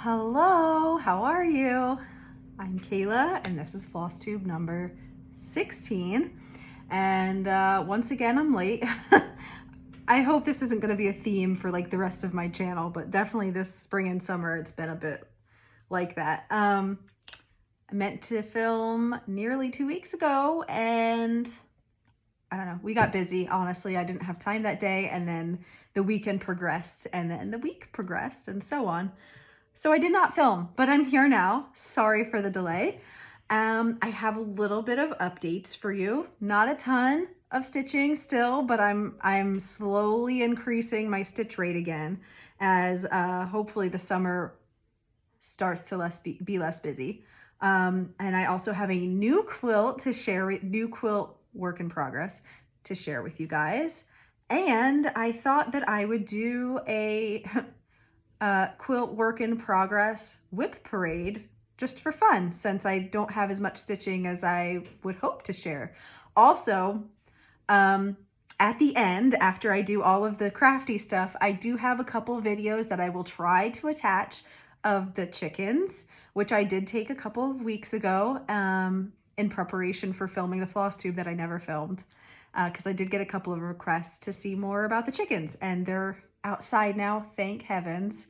Hello, how are you? I'm Kayla and this is Flosstube number 16. And once again, I'm late. I hope this isn't going to be a theme for like the rest of my channel, but definitely this spring and summer, it's been a bit like that. I meant to film nearly 2 weeks ago and I don't know, we got busy. Honestly, I didn't have time that day, and then the weekend progressed, and then the week progressed, and so on. So I did not film, but I'm here now. Sorry for the delay. I have a little bit of updates for you. Not a ton of stitching still, but I'm slowly increasing my stitch rate again as hopefully the summer starts to be less busy. And I also have a new quilt to share with new quilt work in progress to share with you guys. And I thought that I would do a quilt work in progress whip parade just for fun, since I don't have as much stitching as I would hope to share. Also, at the end, after I do all of the crafty stuff, I do have a couple videos that I will try to attach of the chickens, which I did take a couple of weeks ago in preparation for filming the floss tube that I never filmed, because I did get a couple of requests to see more about the chickens, and they're outside now, thank heavens,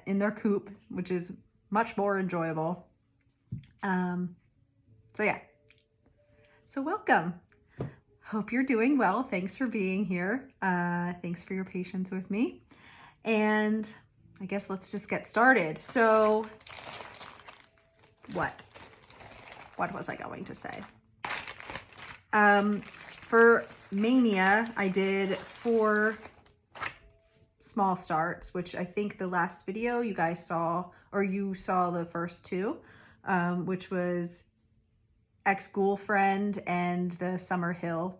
in their coop, which is much more enjoyable. So yeah, so welcome. Hope you're doing well. Thanks for being here. Thanks for your patience with me. And I guess let's just get started. So what was I going to say? For Mania, I did 4 small starts, which I think the last video you guys saw, or you saw the first 2, which was Ex-Ghoul-Friend and the Summer Hill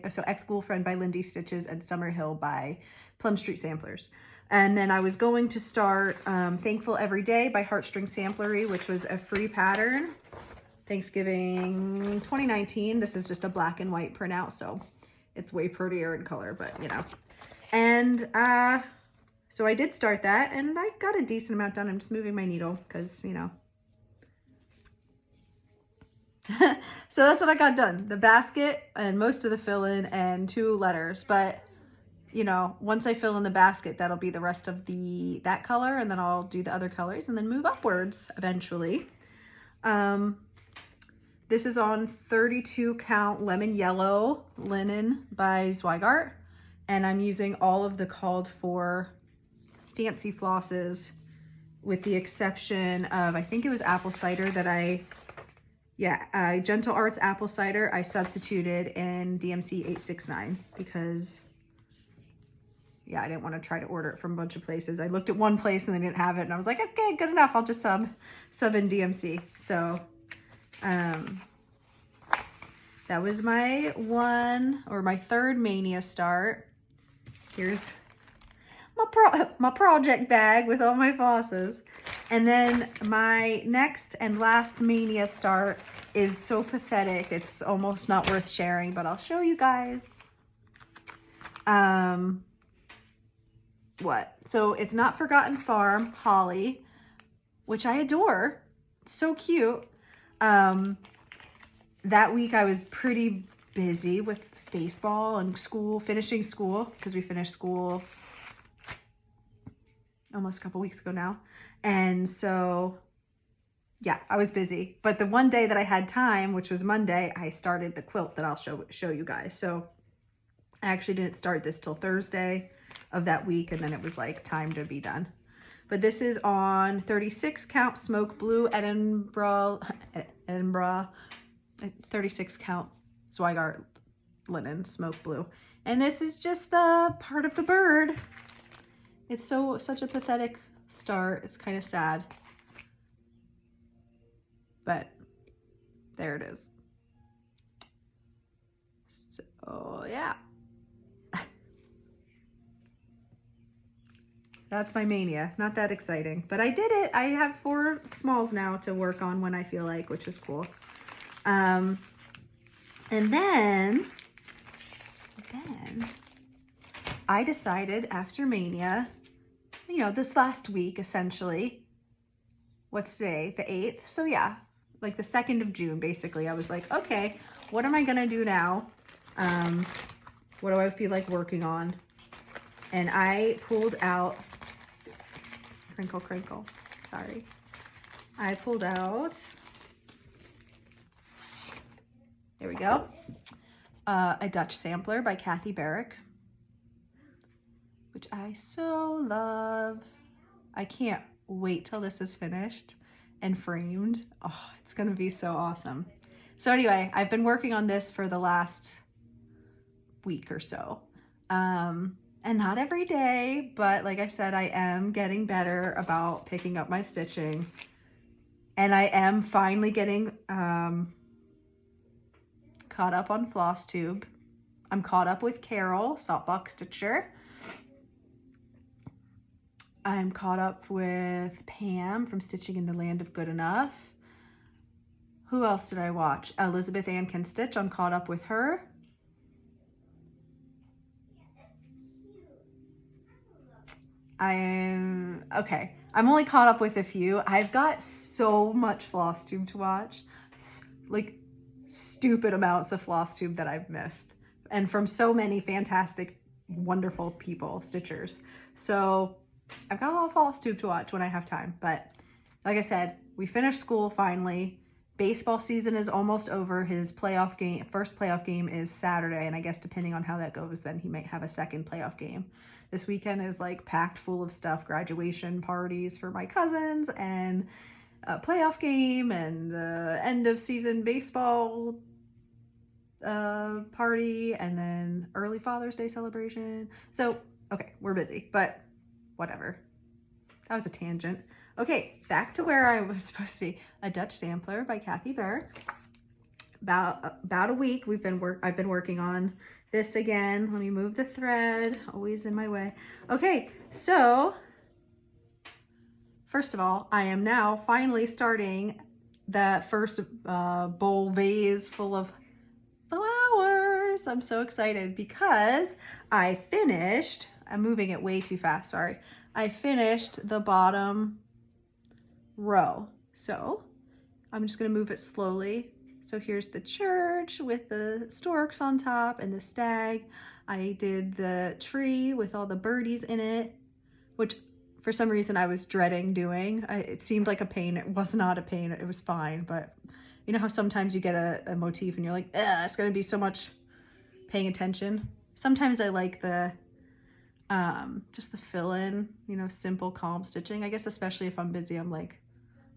so Ex-Ghoul-Friend by Lindy Stitches and Summer Hill by Plum Street Samplers. And then I was going to start Thankful Every Day by Heartstring Samplery, which was a free pattern. Thanksgiving 2019. This is just a black and white printout, so it's way prettier in color, but you know. And so I did start that, and I got a decent amount done. I'm just moving my needle because, you know. So that's what I got done. The basket and most of the fill-in and 2 letters. But, you know, once I fill in the basket, that'll be the rest of that color, and then I'll do the other colors and then move upwards eventually. This is on 32 count lemon yellow linen by Zweigart, and I'm using all of the called for fancy flosses with the exception of, I think it was apple cider that Gentle Arts apple cider I substituted in DMC 869 because I didn't want to try to order it from a bunch of places. I looked at one place and they didn't have it, and I was like, okay, good enough. I'll just sub in DMC. So that was my my third Mania start. Here's my project bag with all my flosses. And then my next and last Mania start is so pathetic, it's almost not worth sharing, but I'll show you guys. So it's Not Forgotten Farm, Holly, which I adore. It's so cute. That week I was pretty busy with baseball and school, finishing school, because we finished school almost a couple weeks ago now. And so, yeah, I was busy. But the one day that I had time, which was Monday, I started the quilt that I'll show you guys. So I actually didn't start this till Thursday of that week, and then it was like time to be done. But this is on 36 count smoke blue Edinburgh 36 count Zweigart linen smoke blue. And this is just the part of the bird. It's such a pathetic start. It's kind of sad. But there it is. So yeah. That's my Mania. Not that exciting, but I did it. I have 4 smalls now to work on when I feel like, which is cool. And then I decided after Mania, you know, this last week essentially, what's today? The 8th. So yeah, like the 2nd of June, basically. I was like, okay, what am I gonna do now? What do I feel like working on? And I pulled out, crinkle, crinkle, sorry. I pulled out, here we go, a Dutch sampler by Kathy Barrick, which I so love. I can't wait till this is finished and framed. Oh, it's gonna be so awesome. So anyway, I've been working on this for the last week or so. And not every day, but like I said, I am getting better about picking up my stitching. And I am finally getting caught up on Flosstube. I'm caught up with Carol, Saltbox Stitcher. I'm caught up with Pam from Stitching in the Land of Good Enough. Who else did I watch? Elizabeth Ann Can Stitch. I'm caught up with her. I'm only caught up with a few. I've got so much Flosstube to watch, like stupid amounts of Flosstube that I've missed, and from so many fantastic, wonderful people, stitchers. So I've got a lot of Flosstube to watch when I have time. But like I said, we finished school finally. Baseball season is almost over. His playoff game, first playoff game is Saturday, and I guess depending on how that goes, then he might have a second playoff game. This weekend is like packed full of stuff, graduation parties for my cousins and a playoff game and end of season baseball party and then early Father's Day celebration. So, okay, we're busy, but whatever. That was a tangent. Okay, back to where I was supposed to be. A Dutch Sampler by Kathy Barrick. About a week I've been working on this again. Let me move the thread, always in my way. Okay, so first of all, I am now finally starting that first bowl vase full of flowers. I'm so excited because I'm moving it way too fast, sorry. I finished the bottom row. So I'm just gonna move it slowly. So here's the church with the storks on top and the stag. I did the tree with all the birdies in it, which for some reason I was dreading doing. It seemed like a pain. It was not a pain. It was fine. But you know how sometimes you get a motif and you're like, it's going to be so much paying attention. Sometimes I like the just the fill-in, you know, simple, calm stitching. I guess especially if I'm busy, I'm like,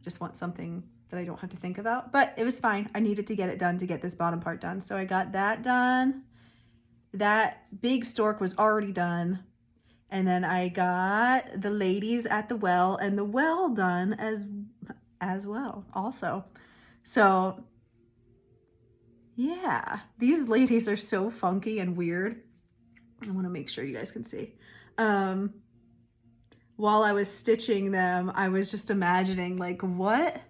just want something that I don't have to think about. But it was fine. I needed to get it done to get this bottom part done. So I got that done. That big stork was already done. And then I got the ladies at the well and the well done as well also. So yeah, these ladies are so funky and weird. I want to make sure you guys can see. While I was stitching them, I was just imagining, like, what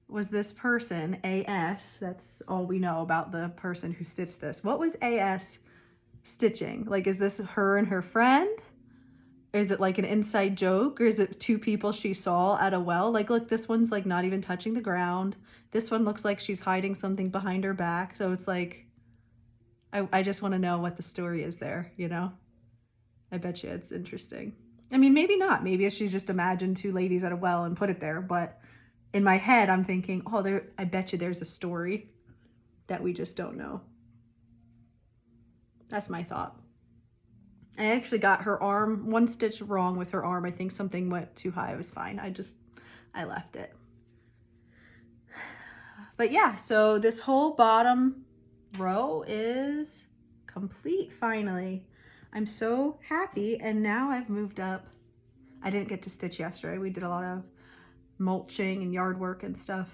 was this person, AS, that's all we know about the person who stitched this. What was AS stitching? Like, is this her and her friend? Is it like an inside joke? Or is it two people she saw at a well? Like, look, this one's like not even touching the ground. This one looks like she's hiding something behind her back. So it's like, I just want to know what the story is there, you know? I bet you it's interesting. I mean, maybe not. Maybe she's just imagined two ladies at a well and put it there. But in my head, I'm thinking, oh, I bet you there's a story that we just don't know. That's my thought. I actually got her arm, one stitch wrong with her arm. I think something went too high. It was fine. I left it. But yeah, so this whole bottom row is complete finally. I'm so happy. And now I've moved up. I didn't get to stitch yesterday. We did a lot of mulching and yard work and stuff.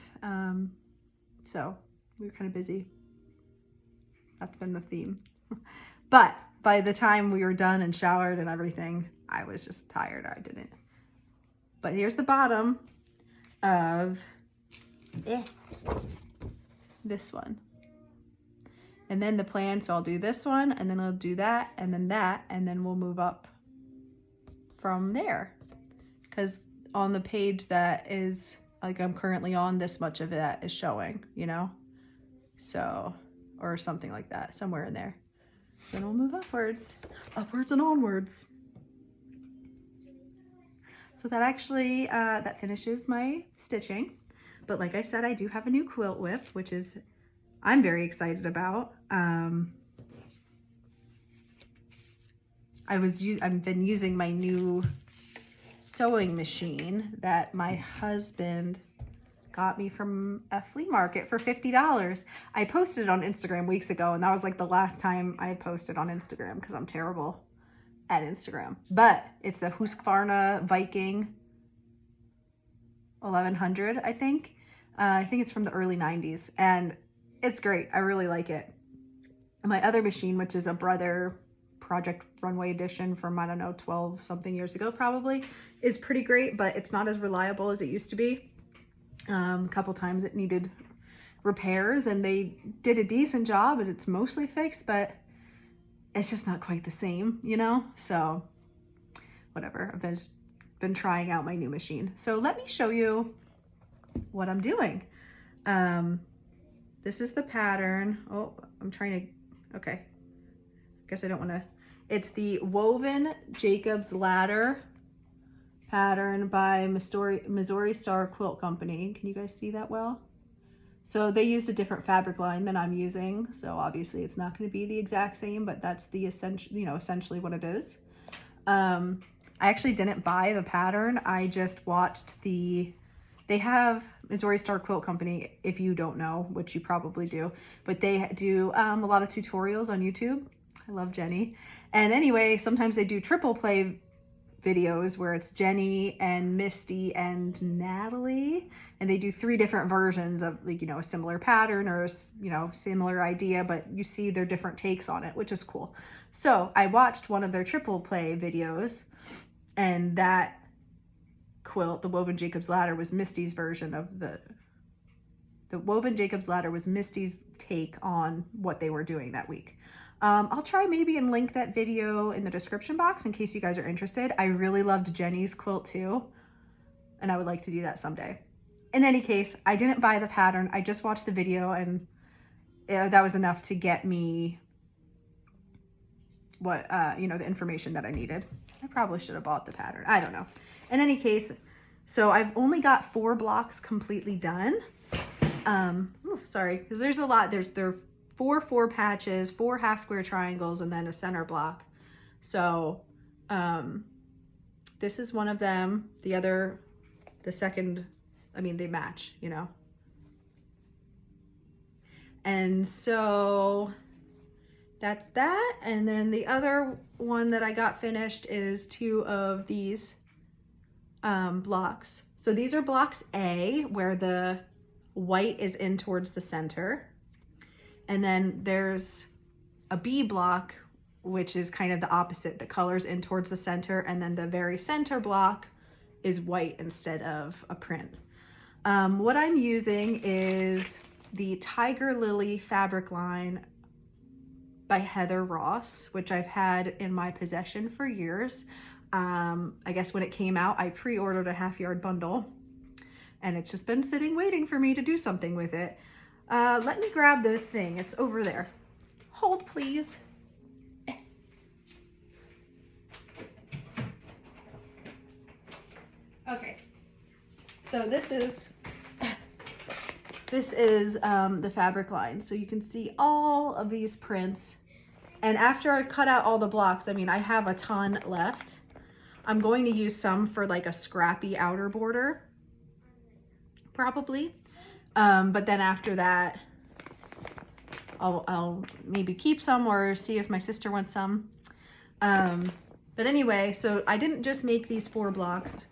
So we were kind of busy. That's been the theme. But by the time we were done and showered and everything, I was just tired. I didn't. But here's the bottom of this one. And then the plan, so I'll do this one, and then I'll do that, and then we'll move up from there. Because on the page that is like I'm currently on, this much of that is showing, you know? So, or something like that, somewhere in there. Then we'll move upwards and onwards. So that actually, that finishes my stitching. But like I said, I do have a new quilt WIP, which is, I'm very excited about. I've been using my new sewing machine that my husband got me from a flea market for $50. I posted it on Instagram weeks ago, and that was like the last time I posted on Instagram because I'm terrible at Instagram. But it's the Husqvarna Viking 1100, I think. I think it's from the early 90s, and it's great. I really like it. My other machine, which is a Brother Project Runway edition from, I don't know, 12 something years ago probably, is pretty great, but it's not as reliable as it used to be. A couple times it needed repairs, and they did a decent job, and it's mostly fixed, but it's just not quite the same, you know? So whatever, I've been trying out my new machine. So let me show you what I'm doing. This is the pattern. Oh, I'm trying to, okay. Guess I don't want to, it's the Woven Jacob's Ladder pattern by Missouri Star Quilt Company. Can you guys see that well? So they used a different fabric line than I'm using. So obviously it's not going to be the exact same, but that's the essential, you know, essentially what it is. I actually didn't buy the pattern. I just watched they have Missouri Star Quilt Company, if you don't know, which you probably do, but they do a lot of tutorials on YouTube. I love Jenny. And anyway, sometimes they do triple play videos where it's Jenny and Misty and Natalie, and they do 3 different versions of, like, you know, a similar pattern or, you know, similar idea, but you see their different takes on it, which is cool. So I watched one of their triple play videos, and that quilt, the Woven Jacob's Ladder, was Misty's version of the Woven Jacob's Ladder was Misty's take on what they were doing that week. I'll try maybe and link that video in the description box in case you guys are interested. I really loved Jenny's quilt too, and I would like to do that someday. In any case, I didn't buy the pattern. I just watched the video, and that was enough to get me what, you know, the information that I needed. I probably should have bought the pattern. I don't know. In any case, so I've only got 4 blocks completely done. Sorry, because there's a lot. There are 4 patches, 4 half square triangles, and then a center block. So this is one of them. The second, I mean, they match, you know. And so that's that. And then the other one that I got finished is 2 of these blocks. So these are blocks A, where the white is in towards the center. And then there's a B block, which is kind of the opposite. The color's in towards the center, and then the very center block is white instead of a print. What I'm using is the Tiger Lily fabric line by Heather Ross, which I've had in my possession for years. I guess when it came out, I pre-ordered a half-yard bundle, and it's just been sitting waiting for me to do something with it. Let me grab the thing. It's over there. Hold, please. Okay. So this is the fabric line. So you can see all of these prints. And after I've cut out all the blocks, I mean, I have a ton left. I'm going to use some for like a scrappy outer border, probably. But then after that, I'll maybe keep some or see if my sister wants some. But anyway, so I didn't just make these 4 blocks.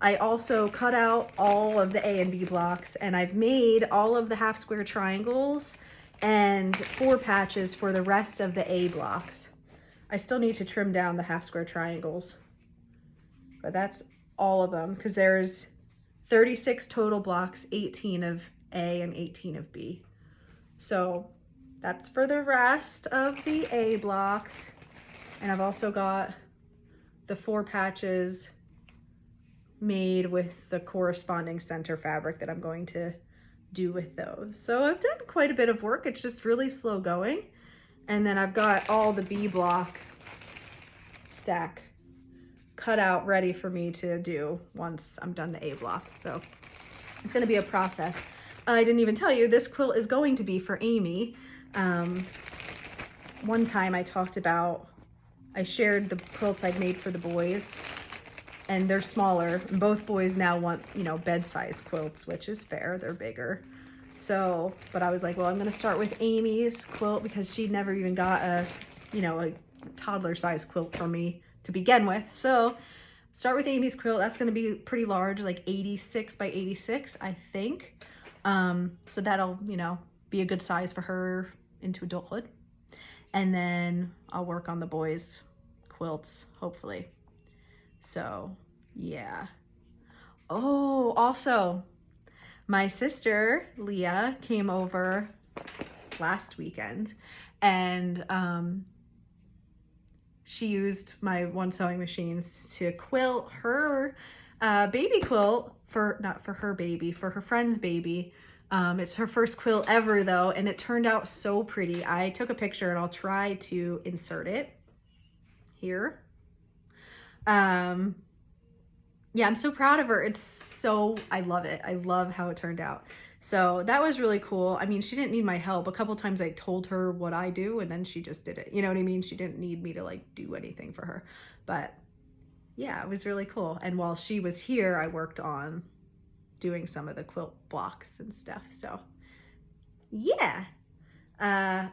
I also cut out all of the A and B blocks, and I've made all of the half square triangles and 4 patches for the rest of the A blocks. I still need to trim down the half square triangles, but that's all of them, because there's 36 total blocks, 18 of A and 18 of B. So that's for the rest of the A blocks. And I've also got the 4 patches made with the corresponding center fabric that I'm going to do with those. So I've done quite a bit of work. It's just really slow going. And then I've got all the B block stack cut out ready for me to do once I'm done the A blocks. So it's going to be a process. I didn't even tell you, this quilt is going to be for Amy. One time I talked about, I shared the quilts I'd made for the boys, and they're smaller. And both boys now want, you know, bed-sized quilts, which is fair, they're bigger. So, but I was like, well, I'm gonna start with Amy's quilt because she never even got a, you know, a toddler-sized quilt for me to begin with. So start with Amy's quilt. That's gonna be pretty large, like 86 by 86, I think. So that'll, you know, be a good size for her into adulthood. And then I'll work on the boys' quilts, hopefully. So, yeah. Oh, also, my sister, Leah, came over last weekend, and she used my one sewing machines to quilt her baby quilt for, not for her baby, for her friend's baby. It's her first quilt ever though, and it turned out so pretty. I took a picture and I'll try to insert it here. Yeah, I'm so proud of her. It's so, I love it. I love how it turned out. So that was really cool. I mean, she didn't need my help. A couple times I told her what I do and then she just did it. You know what I mean? She didn't need me to like do anything for her. But yeah, it was really cool. And while she was here, I worked on doing some of the quilt blocks and stuff. So yeah.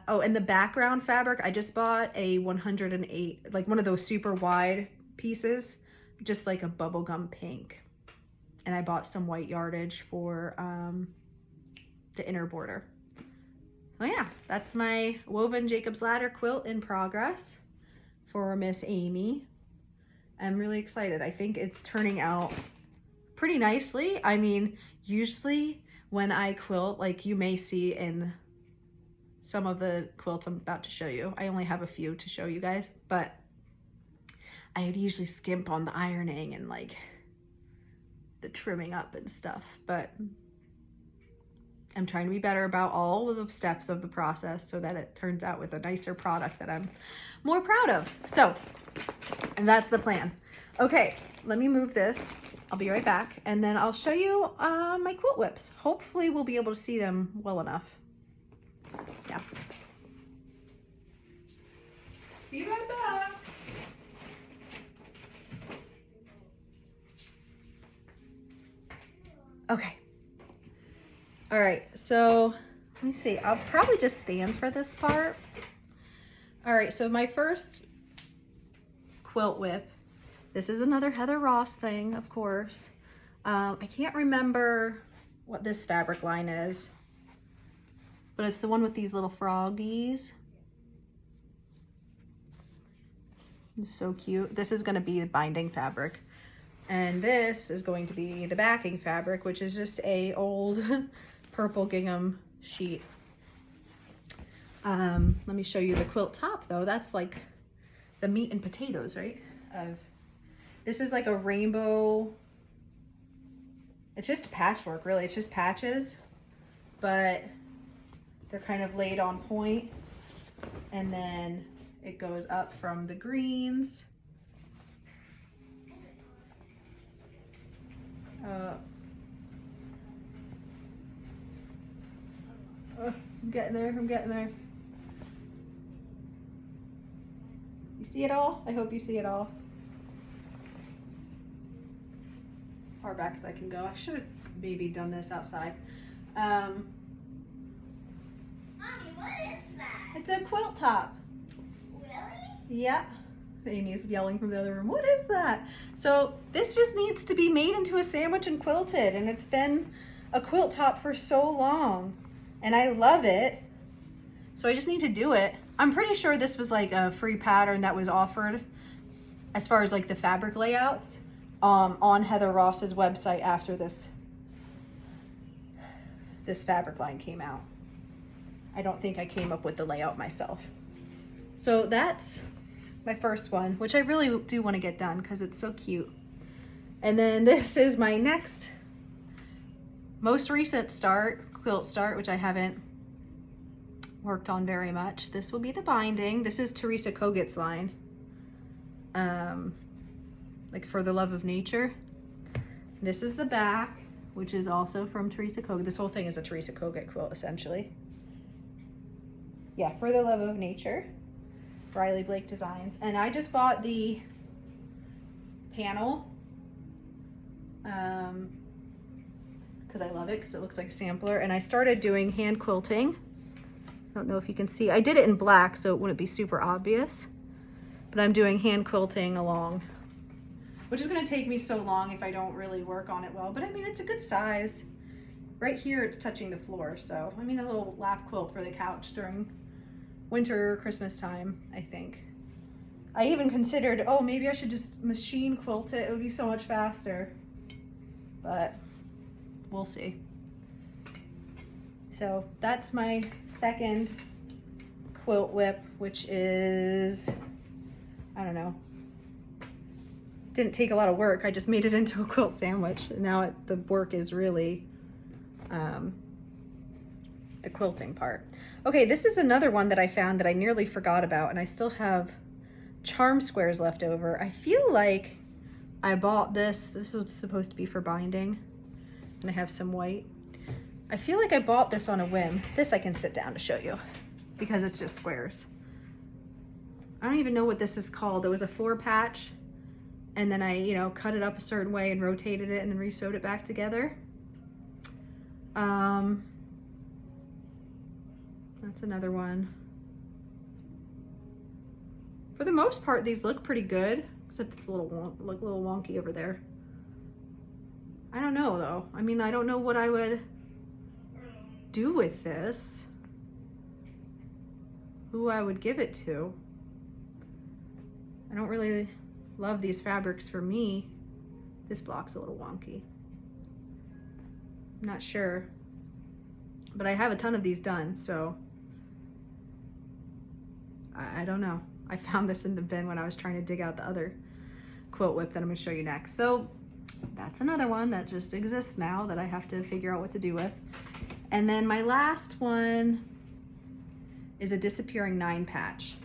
Oh, and the background fabric, I just bought a 108, like one of those super wide pieces, just like a bubblegum pink. And I bought some white yardage for the inner border. Oh yeah, that's my woven Jacob's Ladder quilt in progress for Miss Amy. I'm really excited. I think it's turning out pretty nicely. I mean, usually when I quilt, like you may see in some of the quilts I'm about to show you, I only have a few to show you guys, but I would usually skimp on the ironing and like the trimming up and stuff, but I'm trying to be better about all of the steps of the process so that it turns out with a nicer product that I'm more proud of. So, and that's the plan. Okay, let me move this. I'll be right back, and then I'll show you my quilt whips. Hopefully we'll be able to see them well enough. Yeah. Be right back. Okay. All right, so let me see. I'll probably just stand for this part. All right, so my first quilt whip. This is another Heather Ross thing, of course. I can't remember what this fabric line is, but it's the one with these little froggies. It's so cute. This is gonna be the binding fabric. And this is going to be the backing fabric, which is just a old purple gingham sheet. Let me show you the quilt top though. That's like the meat and potatoes, right? This is like a rainbow. It's just patchwork, really. It's just patches, but they're kind of laid on point. And then it goes up from the greens. I'm getting there, I'm getting there. You see it all? I hope you see it all. As far back as I can go. I should have maybe done this outside. Mommy, what is that? It's a quilt top. Really? Yeah. Amy's yelling from the other room, what is that? So this just needs to be made into a sandwich and quilted, and it's been a quilt top for so long, and I love it. So I just need to do it. I'm pretty sure this was like a free pattern that was offered as far as like the fabric layouts on Heather Ross's website after this fabric line came out. I don't think I came up with the layout myself. So that's my first one, which I really do want to get done because it's so cute. And then this is my next, most recent quilt start, which I haven't worked on very much. This will be the binding. This is Teresa Kogut's line, like For the Love of Nature. This is the back, which is also from Teresa Kogut. This whole thing is a Teresa Kogut quilt, essentially. Yeah, For the Love of Nature, Riley Blake Designs. And I just bought the panel because I love it, because it looks like a sampler. And I started doing hand quilting. I don't know if you can see. I did it in black, so it wouldn't be super obvious. But I'm doing hand quilting along, which is going to take me so long if I don't really work on it well. But I mean, it's a good size. Right here, it's touching the floor. So, I mean, a little lap quilt for the couch during winter or Christmas time, I think. I even considered, oh, maybe I should just machine quilt it. It would be so much faster. But we'll see. So that's my second quilt whip, which is, I don't know, didn't take a lot of work. I just made it into a quilt sandwich. Now the work is really the quilting part. Okay, this is another one that I found that I nearly forgot about, and I still have charm squares left over. I feel like I bought this. This was supposed to be for binding, and I have some white. I feel like I bought this on a whim. This I can sit down to show you because it's just squares. I don't even know what this is called. It was a 4-patch, and then I, you know, cut it up a certain way and rotated it and then re-sewed it back together. That's another one. For the most part, these look pretty good, except it's a little wonky over there. I don't know though. I mean, I don't know what I would do with this, who I would give it to. I don't really love these fabrics for me. This block's a little wonky. I'm not sure, but I have a ton of these done, so I don't know. I found this in the bin when I was trying to dig out the other quilt whip that I'm going to show you next. So that's another one that just exists now that I have to figure out what to do with. And then my last one is a disappearing 9-patch.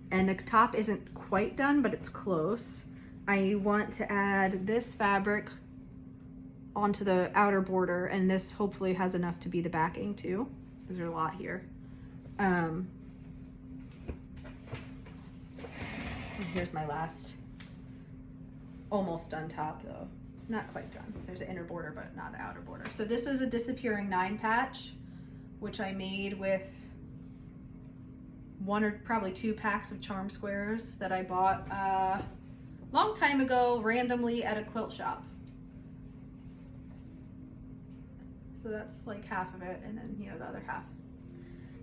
And the top isn't quite done, but it's close. I want to add this fabric onto the outer border, and this hopefully has enough to be the backing too, because there's a lot here. Here's my last, almost done top though. Not quite done. There's an inner border, but not an outer border. So this is a disappearing 9-patch, which I made with 1 or probably 2 packs of charm squares that I bought a long time ago randomly at a quilt shop. So that's like half of it, and then, you know, the other half.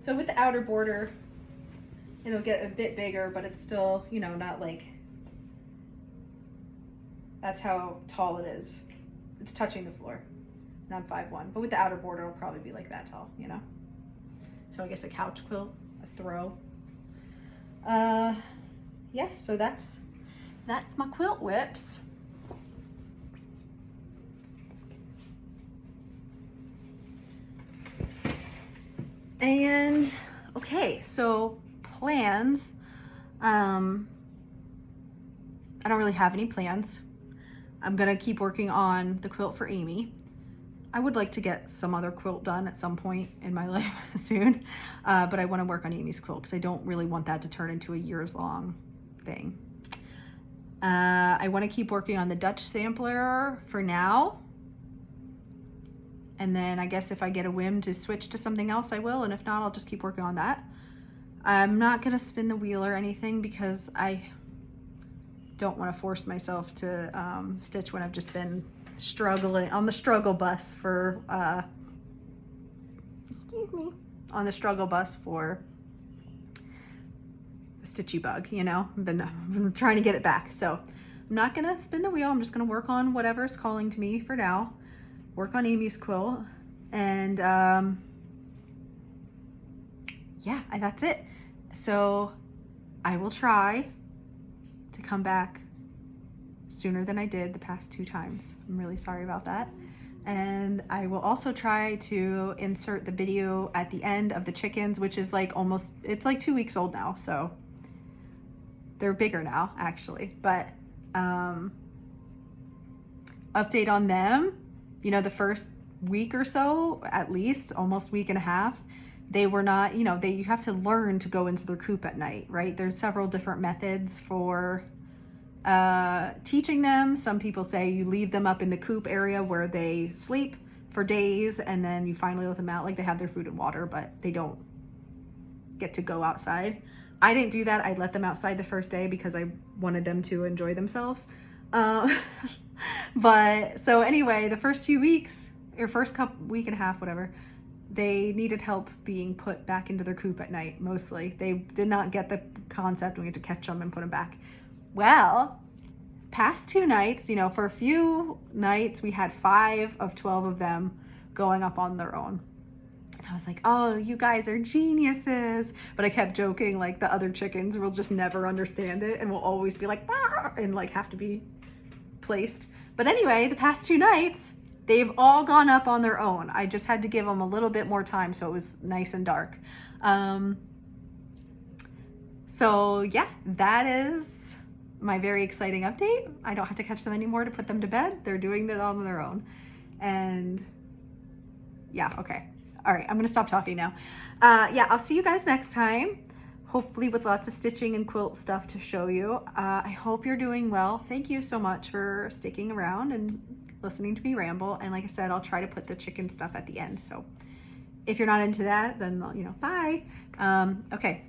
So with the outer border, it'll get a bit bigger, but it's still, you know, not like, that's how tall it is. It's touching the floor, and I'm 5'1", but with the outer border, it'll probably be like that tall, you know? So I guess a couch quilt, a throw. Yeah, so that's my quilt whips. And okay, so plans. I don't really have any plans. I'm gonna keep working on the quilt for Amy. I would like to get some other quilt done at some point in my life soon, but I want to work on Amy's quilt because I don't really want that to turn into a years-long thing. I want to keep working on the Dutch sampler for now. And then I guess if I get a whim to switch to something else, I will. And if not, I'll just keep working on that. I'm not going to spin the wheel or anything because I don't want to force myself to stitch when I've just been struggling on the struggle bus for, on the struggle bus for the stitchy bug, you know? I've been trying to get it back. So I'm not going to spin the wheel. I'm just going to work on whatever's calling to me for now. Work on Amy's quilt, and yeah, and that's it. So I will try to come back sooner than I did the past 2 times. I'm really sorry about that. And I will also try to insert the video at the end of the chickens, which is like almost, it's like 2 weeks old now. So they're bigger now actually, but update on them, you know, the first week or so, at least almost week and a half, they were not, you know, you have to learn to go into their coop at night, right? There's several different methods for teaching them. Some people say you leave them up in the coop area where they sleep for days and then you finally let them out, like they have their food and water, but they don't get to go outside. I didn't do that. I let them outside the first day because I wanted them to enjoy themselves. But so anyway, the first few weeks, or week and a half, whatever, they needed help being put back into their coop at night, mostly. They did not get the concept. We had to catch them and put them back. Well, past 2 nights, you know, for a few nights, we had 5 of 12 of them going up on their own. And I was like, oh, you guys are geniuses. But I kept joking, like the other chickens will just never understand it and will always be like, bah! And like have to be placed. But anyway, the past 2 nights, they've all gone up on their own. I just had to give them a little bit more time so it was nice and dark. So yeah, that is my very exciting update. I don't have to catch them anymore to put them to bed. They're doing that on their own. And yeah, okay. All right, I'm gonna stop talking now. Yeah, I'll see you guys next time. Hopefully with lots of stitching and quilt stuff to show you. I hope you're doing well. Thank you so much for sticking around and listening to me ramble. And like I said, I'll try to put the chicken stuff at the end. So if you're not into that, then, you know, bye. Okay.